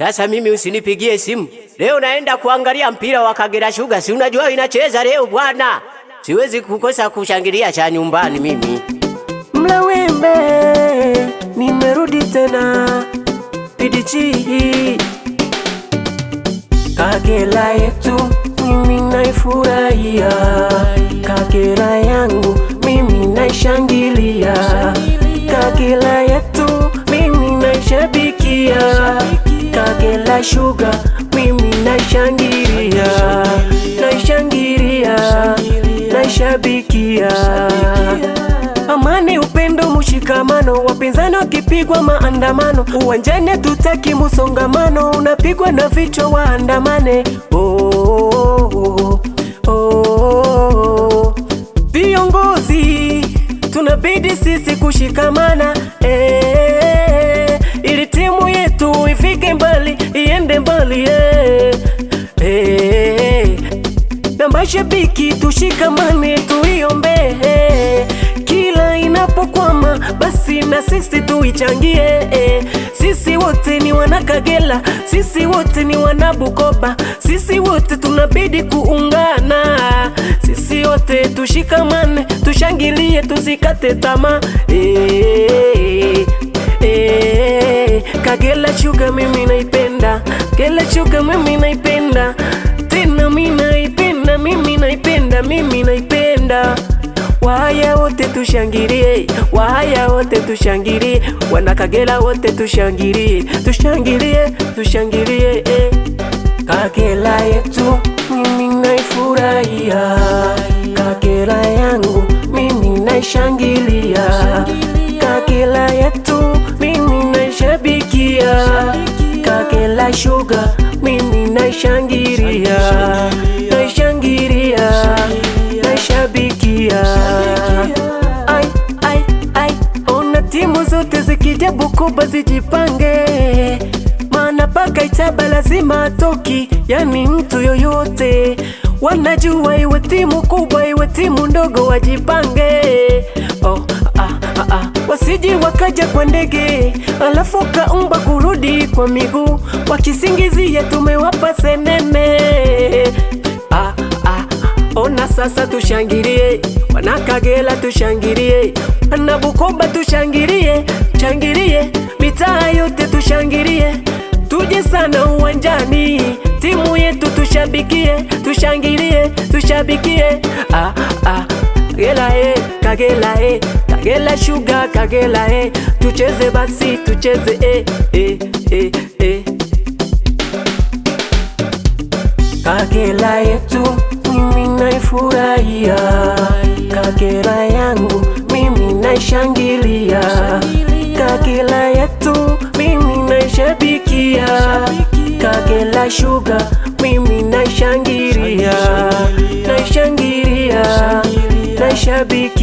Sasa mimi usinipigie simu. Leo naenda kuangalia mpira wa Kagera Sugar. Si unajua inacheza leo bwana. Siwezi kukosa kushangilia cha nyumbani mimi. Mlawembe, nimerudi tena. PDG. Kagera yetu mimi naifurahia. Kagera yangu mimi naishangilia. Kagera yetu mimi naishabikia. Kagera Sugar mimi naishangilia. Naishangilia, naishabikia. Amani, upendo, mushikamano, wapinzani wakipigwa maandamano, uwanjani tutaki musongamano, unapigwa na vichwa waandamane. Viongozi tunabidi sisi kushikamana, ili timu yetu ifike mbali, iende mbali, na mashabiki tushikamane, tuiombe kila inapokwama, basi na sisi tuichangie. Sisi wote ni wana Kagera, sisi wote ni wana Bukoba, sisi wote tunabidi kuungana, sisi wote tushikamane, tushangilie, tusikate tamaa. Kagera Sugar mimi naipenda, Kagera Sugar mimi naipenda, tena mimi naipenda. Wahaya wote tushangilie, wahaya wote tushangilie, wana Kagera wote tushangilie, tushangilie. Kagera yetu mimi naifurahia, Kagera yangu mimi naishangilia, Kagera yetu mimi naishabikia, Kagera Sugar mimi naishangilia, naishabikia. Ona timu zote zikija Bukoba zijipange, maana paka Itaba lazima atoki, yani mtu yoyote. Wanajua iwe timu kubwa iwe timu ndogo wajipange. Wasiji wakaja kwa ndege alafu kaumba kurudi kwa miguu, wakisingizia tumewapa senene. Ona sasa tushangilie, wana Kagera tushangilie, wana Bukoba tushangilie, mitaa yote tushangilie, tuje sana uwanjani, timu yetu tushabikie, tushabikie. Kagera Sugar, Kagera tucheze basi, tucheze Kagera yetu mimi naifurahia, Kagera yangu mimi naishangilia, Kagera yetu mimi naishabikia, Kagera Sugar mimi naishangilia, naishabikia.